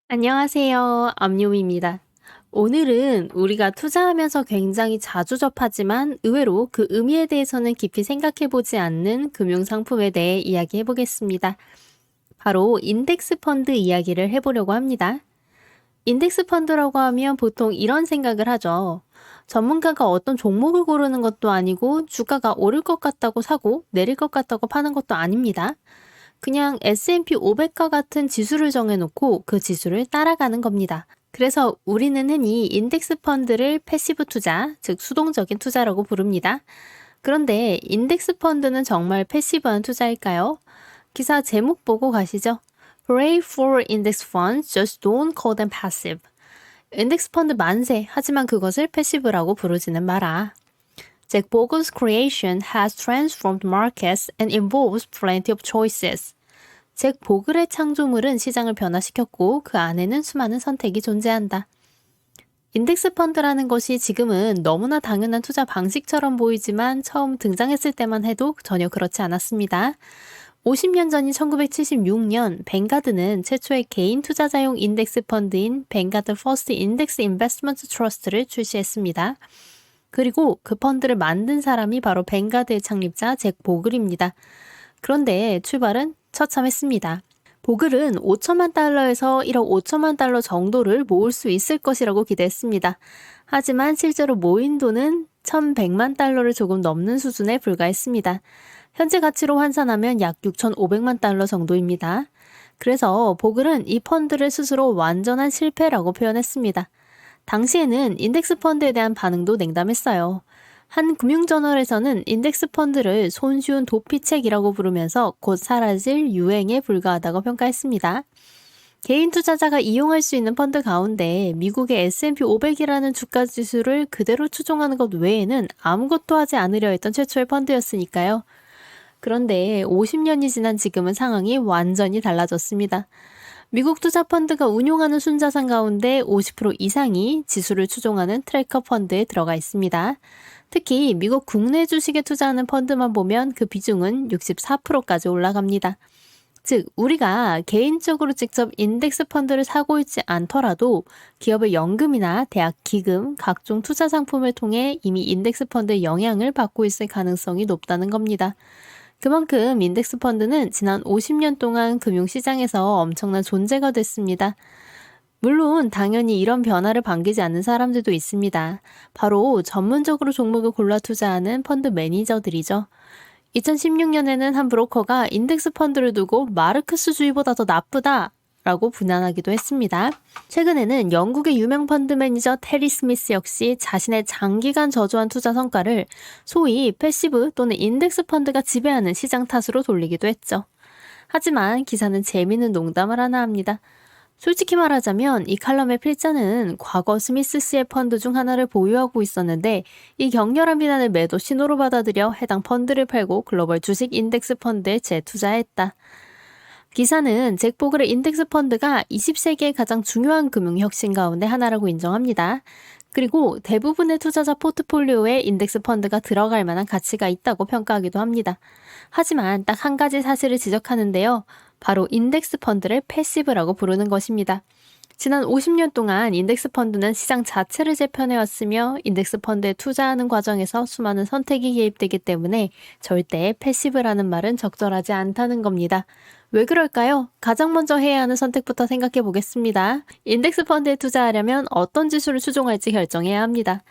안녕하세요. 암요입니다. 오늘은 우리가 투자하면서 굉장히 자주 접하지만 의외로 그 의미에 대해서는 깊이 생각해 보지 않는 금융상품에 대해 이야기해 보겠습니다. 바로 인덱스 펀드 이야기를 해보려고 합니다. 인덱스 펀드라고 하면 보통 이런 생각을 하죠. 전문가가 어떤 종목을 고르는 것도 아니고 주가가 오를 것 같다고 사고 내릴 것 같다고 파는 것도 아닙니다. 그냥 S&P 500과 같은 지수를 정해놓고 그 지수를 따라가는 겁니다. 그래서 우리는 흔히 인덱스 펀드를 패시브 투자, 즉 수동적인 투자라고 부릅니다. 그런데 인덱스 펀드는 정말 패시브한 투자일까요? 기사 제목 보고 가시죠. Pray for index funds, just don't call them passive. 인덱스 펀드 만세, 하지만 그것을 패시브라고 부르지는 마라. Jack Bogle's creation has transformed markets and involves plenty of choices. 잭 보글의 창조물은 시장을 변화시켰고 그 안에는 수많은 선택이 존재한다. 인덱스 펀드라는 것이 지금은 너무나 당연한 투자 방식처럼 보이지만 처음 등장했을 때만 해도 전혀 그렇지 않았습니다. 50년 전인 1976년 뱅가드는 최초의 개인 투자자용 인덱스 펀드인 뱅가드 퍼스트 인덱스 인베스트먼트 트러스트를 출시했습니다. 그리고 그 펀드를 만든 사람이 바로 뱅가드의 창립자 잭 보글입니다. 그런데 출발은 처참했습니다. 보글은 5천만 달러에서 1억 5천만 달러 정도를 모을 수 있을 것이라고 기대했습니다. 하지만 실제로 모인 돈은 1,100만 달러를 조금 넘는 수준에 불과했습니다. 현재 가치로 환산하면 약 6,500만 달러 정도입니다. 그래서 보글은 이 펀드를 스스로 완전한 실패라고 표현했습니다. 당시에는 인덱스 펀드에 대한 반응도 냉담했어요. 한 금융저널에서는 인덱스 펀드를 손쉬운 도피책이라고 부르면서 곧 사라질 유행에 불과하다고 평가했습니다. 개인 투자자가 이용할 수 있는 펀드 가운데 미국의 S&P 500이라는 주가 지수를 그대로 추종하는 것 외에는 아무것도 하지 않으려 했던 최초의 펀드였으니까요. 그런데 50년이 지난 지금은 상황이 완전히 달라졌습니다. 미국 투자 펀드가 운용하는 순자산 가운데 50% 이상이 지수를 추종하는 트래커 펀드에 들어가 있습니다. 특히 미국 국내 주식에 투자하는 펀드만 보면 그 비중은 64%까지 올라갑니다. 즉, 우리가 개인적으로 직접 인덱스 펀드를 사고 있지 않더라도 기업의 연금이나 대학 기금, 각종 투자 상품을 통해 이미 인덱스 펀드의 영향을 받고 있을 가능성이 높다는 겁니다. 그만큼 인덱스 펀드는 지난 50년 동안 금융시장에서 엄청난 존재가 됐습니다. 물론 당연히 이런 변화를 반기지 않는 사람들도 있습니다. 바로 전문적으로 종목을 골라 투자하는 펀드 매니저들이죠. 2016년에는 한 브로커가 인덱스 펀드를 두고 마르크스주의보다 더 나쁘다 라고 비난하기도 했습니다. 최근에는 영국의 유명 펀드 매니저 테리 스미스 역시 자신의 장기간 저조한 투자 성과를 소위 패시브 또는 인덱스 펀드가 지배하는 시장 탓으로 돌리기도 했죠. 하지만 기사는 재미있는 농담을 하나 합니다. 솔직히 말하자면 이 칼럼의 필자는 과거 스미스스의 펀드 중 하나를 보유하고 있었는데 이 격렬한 비난을 매도 신호로 받아들여 해당 펀드를 팔고 글로벌 주식 인덱스 펀드에 재투자했다. 기사는 잭 보글의 인덱스 펀드가 20세기의 가장 중요한 금융 혁신 가운데 하나라고 인정합니다. 그리고 대부분의 투자자 포트폴리오에 인덱스 펀드가 들어갈 만한 가치가 있다고 평가하기도 합니다. 하지만 딱 한 가지 사실을 지적하는데요. 바로 인덱스 펀드를 패시브라고 부르는 것입니다. 지난 50년 동안 인덱스 펀드는 시장 자체를 재편해왔으며 인덱스 펀드에 투자하는 과정에서 수많은 선택이 개입되기 때문에 절대 패시브라는 말은 적절하지 않다는 겁니다. 왜 그럴까요? 가장 먼저 해야 하는 선택부터 생각해 보겠습니다. 인덱스 펀드에 투자하려면 어떤 지수를 추종할지 결정해야 합니다.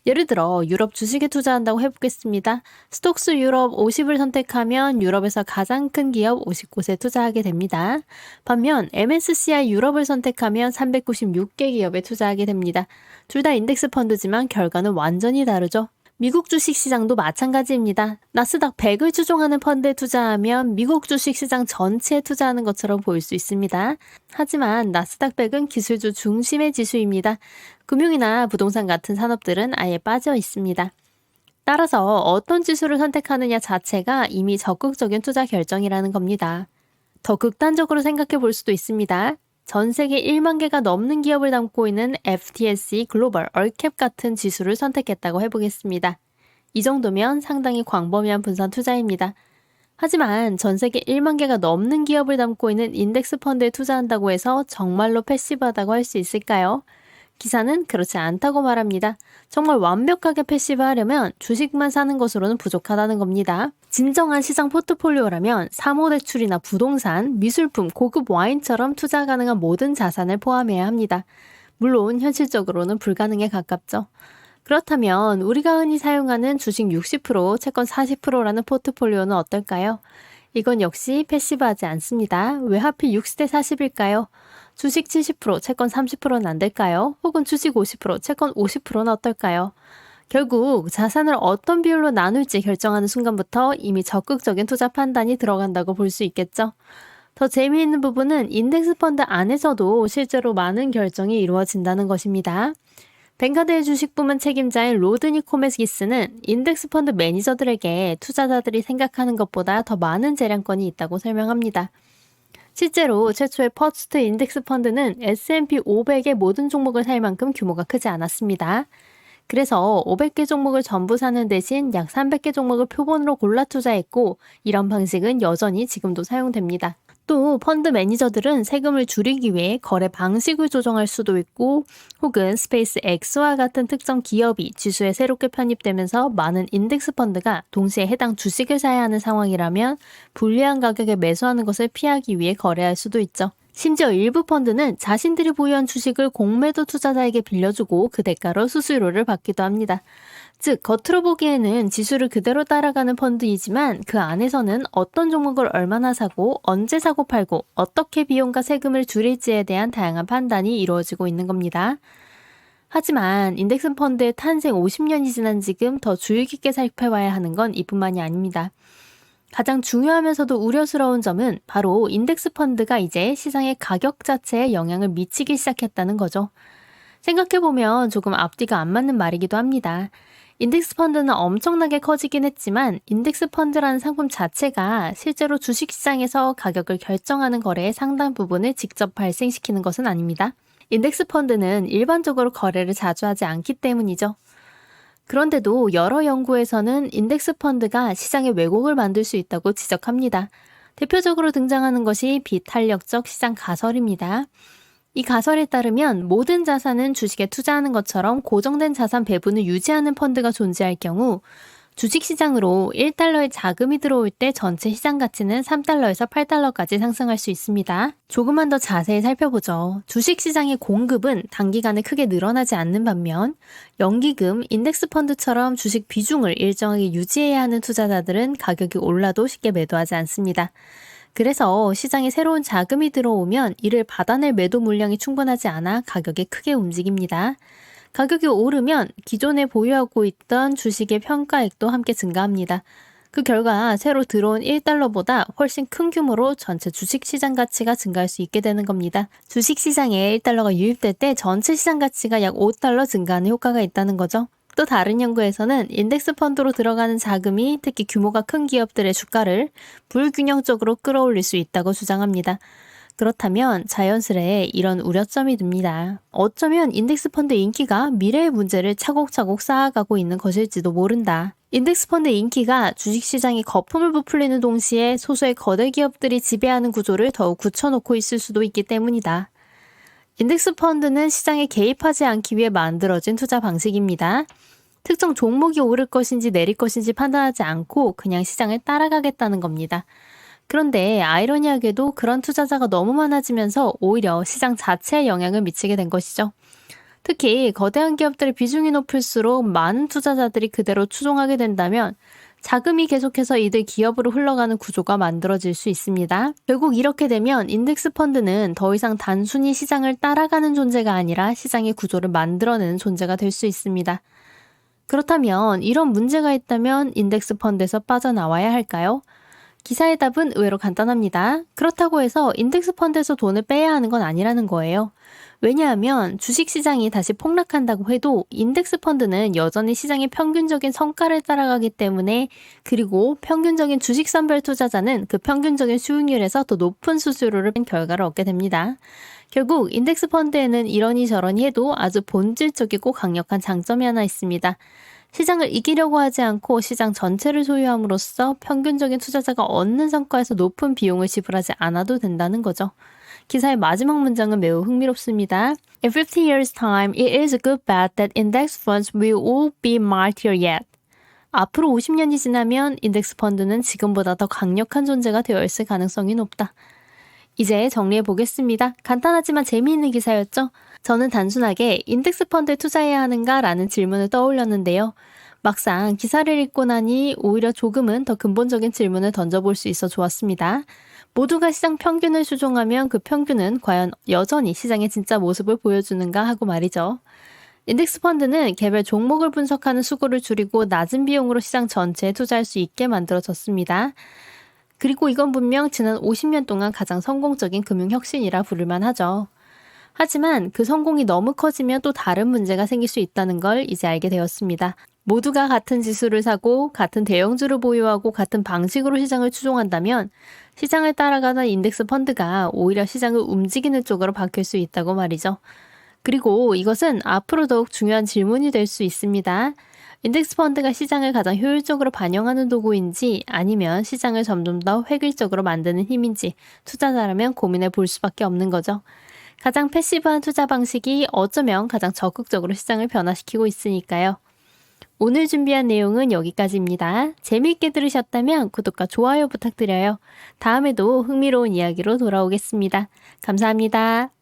예를 들어 유럽 주식에 투자한다고 해보겠습니다. 스톡스 유럽 50을 선택하면 유럽에서 가장 큰 기업 50곳에 투자하게 됩니다. 반면 MSCI 유럽을 선택하면 396개 기업에 투자하게 됩니다. 둘 다 인덱스 펀드지만 결과는 완전히 다르죠. 미국 주식시장도 마찬가지입니다. 나스닥 100을 추종하는 펀드에 투자하면 미국 주식시장 전체에 투자하는 것처럼 보일 수 있습니다. 하지만 나스닥 100은 기술주 중심의 지수입니다. 금융이나 부동산 같은 산업들은 아예 빠져 있습니다. 따라서 어떤 지수를 선택하느냐 자체가 이미 적극적인 투자 결정이라는 겁니다. 더 극단적으로 생각해 볼 수도 있습니다. 전 세계 1만 개가 넘는 기업을 담고 있는 FTSE 글로벌 얼캡 같은 지수를 선택했다고 해보겠습니다. 이 정도면 상당히 광범위한 분산 투자입니다. 하지만 전 세계 1만 개가 넘는 기업을 담고 있는 인덱스 펀드에 투자한다고 해서 정말로 패시브하다고 할 수 있을까요? 기사는 그렇지 않다고 말합니다. 정말 완벽하게 패시브하려면 주식만 사는 것으로는 부족하다는 겁니다. 진정한 시장 포트폴리오라면 사모대출이나 부동산, 미술품, 고급 와인처럼 투자 가능한 모든 자산을 포함해야 합니다. 물론 현실적으로는 불가능에 가깝죠. 그렇다면 우리가 흔히 사용하는 주식 60%, 채권 40%라는 포트폴리오는 어떨까요? 이건 역시 패시브하지 않습니다. 왜 하필 60대 40일까요? 주식 70%, 채권 30%는 안 될까요? 혹은 주식 50%, 채권 50%는 어떨까요? 결국 자산을 어떤 비율로 나눌지 결정하는 순간부터 이미 적극적인 투자 판단이 들어간다고 볼 수 있겠죠. 더 재미있는 부분은 인덱스 펀드 안에서도 실제로 많은 결정이 이루어진다는 것입니다. 뱅가드의 주식부문 책임자인 로드니 코메스기스는 인덱스 펀드 매니저들에게 투자자들이 생각하는 것보다 더 많은 재량권이 있다고 설명합니다. 실제로 최초의 퍼스트 인덱스 펀드는 S&P 500의 모든 종목을 살 만큼 규모가 크지 않았습니다. 그래서 500개 종목을 전부 사는 대신 약 300개 종목을 표본으로 골라 투자했고, 이런 방식은 여전히 지금도 사용됩니다. 또 펀드 매니저들은 세금을 줄이기 위해 거래 방식을 조정할 수도 있고, 혹은 스페이스 X와 같은 특정 기업이 지수에 새롭게 편입되면서 많은 인덱스 펀드가 동시에 해당 주식을 사야 하는 상황이라면 불리한 가격에 매수하는 것을 피하기 위해 거래할 수도 있죠. 심지어 일부 펀드는 자신들이 보유한 주식을 공매도 투자자에게 빌려주고 그 대가로 수수료를 받기도 합니다. 즉, 겉으로 보기에는 지수를 그대로 따라가는 펀드이지만 그 안에서는 어떤 종목을 얼마나 사고, 언제 사고 팔고, 어떻게 비용과 세금을 줄일지에 대한 다양한 판단이 이루어지고 있는 겁니다. 하지만 인덱스 펀드의 탄생 50년이 지난 지금 더 주의 깊게 살펴봐야 하는 건 이뿐만이 아닙니다. 가장 중요하면서도 우려스러운 점은 바로 인덱스 펀드가 이제 시장의 가격 자체에 영향을 미치기 시작했다는 거죠. 생각해보면 조금 앞뒤가 안 맞는 말이기도 합니다. 인덱스 펀드는 엄청나게 커지긴 했지만 인덱스 펀드라는 상품 자체가 실제로 주식시장에서 가격을 결정하는 거래의 상당 부분을 직접 발생시키는 것은 아닙니다. 인덱스 펀드는 일반적으로 거래를 자주 하지 않기 때문이죠. 그런데도 여러 연구에서는 인덱스 펀드가 시장의 왜곡을 만들 수 있다고 지적합니다. 대표적으로 등장하는 것이 비탄력적 시장 가설입니다. 이 가설에 따르면 모든 자산은 주식에 투자하는 것처럼 고정된 자산 배분을 유지하는 펀드가 존재할 경우 주식시장으로 1달러의 자금이 들어올 때 전체 시장 가치는 3달러에서 8달러까지 상승할 수 있습니다. 조금만 더 자세히 살펴보죠. 주식시장의 공급은 단기간에 크게 늘어나지 않는 반면 연기금, 인덱스 펀드처럼 주식 비중을 일정하게 유지해야 하는 투자자들은 가격이 올라도 쉽게 매도하지 않습니다. 그래서 시장에 새로운 자금이 들어오면 이를 받아낼 매도 물량이 충분하지 않아 가격이 크게 움직입니다. 가격이 오르면 기존에 보유하고 있던 주식의 평가액도 함께 증가합니다. 그 결과 새로 들어온 1달러보다 훨씬 큰 규모로 전체 주식시장 가치가 증가할 수 있게 되는 겁니다. 주식시장에 1달러가 유입될 때 전체 시장 가치가 약 5달러 증가하는 효과가 있다는 거죠. 또 다른 연구에서는 인덱스 펀드로 들어가는 자금이 특히 규모가 큰 기업들의 주가를 불균형적으로 끌어올릴 수 있다고 주장합니다. 그렇다면 자연스레 이런 우려점이 듭니다. 어쩌면 인덱스 펀드 인기가 미래의 문제를 차곡차곡 쌓아가고 있는 것일지도 모른다. 인덱스 펀드 인기가 주식시장이 거품을 부풀리는 동시에 소수의 거대 기업들이 지배하는 구조를 더욱 굳혀놓고 있을 수도 있기 때문이다. 인덱스 펀드는 시장에 개입하지 않기 위해 만들어진 투자 방식입니다. 특정 종목이 오를 것인지 내릴 것인지 판단하지 않고 그냥 시장을 따라가겠다는 겁니다. 그런데 아이러니하게도 그런 투자자가 너무 많아지면서 오히려 시장 자체에 영향을 미치게 된 것이죠. 특히 거대한 기업들의 비중이 높을수록 많은 투자자들이 그대로 추종하게 된다면 자금이 계속해서 이들 기업으로 흘러가는 구조가 만들어질 수 있습니다. 결국 이렇게 되면 인덱스 펀드는 더 이상 단순히 시장을 따라가는 존재가 아니라 시장의 구조를 만들어내는 존재가 될 수 있습니다. 그렇다면 이런 문제가 있다면 인덱스 펀드에서 빠져나와야 할까요? 기사의 답은 의외로 간단합니다. 그렇다고 해서 인덱스 펀드에서 돈을 빼야 하는 건 아니라는 거예요. 왜냐하면 주식시장이 다시 폭락한다고 해도 인덱스 펀드는 여전히 시장의 평균적인 성과를 따라가기 때문에, 그리고 평균적인 주식 선별 투자자는 그 평균적인 수익률에서 더 높은 수수료를 뺀 결과를 얻게 됩니다. 결국 인덱스 펀드에는 이러니 저러니 해도 아주 본질적이고 강력한 장점이 하나 있습니다. 시장을 이기려고 하지 않고 시장 전체를 소유함으로써 평균적인 투자자가 얻는 성과에서 높은 비용을 지불하지 않아도 된다는 거죠. 기사의 마지막 문장은 매우 흥미롭습니다. In 50 years' time, it is a good bet that index funds will all be mightier yet. 앞으로 50년이 지나면 인덱스 펀드는 지금보다 더 강력한 존재가 되어 있을 가능성이 높다. 이제 정리해 보겠습니다. 간단하지만 재미있는 기사였죠? 저는 단순하게 인덱스 펀드에 투자해야 하는가 라는 질문을 떠올렸는데요. 막상 기사를 읽고 나니 오히려 조금은 더 근본적인 질문을 던져볼 수 있어 좋았습니다. 모두가 시장 평균을 추종하면 그 평균은 과연 여전히 시장의 진짜 모습을 보여주는가 하고 말이죠. 인덱스 펀드는 개별 종목을 분석하는 수고를 줄이고 낮은 비용으로 시장 전체에 투자할 수 있게 만들어졌습니다. 그리고 이건 분명 지난 50년 동안 가장 성공적인 금융혁신이라 부를만 하죠. 하지만 그 성공이 너무 커지면 또 다른 문제가 생길 수 있다는 걸 이제 알게 되었습니다. 모두가 같은 지수를 사고 같은 대형주를 보유하고 같은 방식으로 시장을 추종한다면 시장을 따라가는 인덱스 펀드가 오히려 시장을 움직이는 쪽으로 바뀔 수 있다고 말이죠. 그리고 이것은 앞으로 더욱 중요한 질문이 될 수 있습니다. 인덱스 펀드가 시장을 가장 효율적으로 반영하는 도구인지 아니면 시장을 점점 더 획일적으로 만드는 힘인지 투자자라면 고민해 볼 수밖에 없는 거죠. 가장 패시브한 투자 방식이 어쩌면 가장 적극적으로 시장을 변화시키고 있으니까요. 오늘 준비한 내용은 여기까지입니다. 재미있게 들으셨다면 구독과 좋아요 부탁드려요. 다음에도 흥미로운 이야기로 돌아오겠습니다. 감사합니다.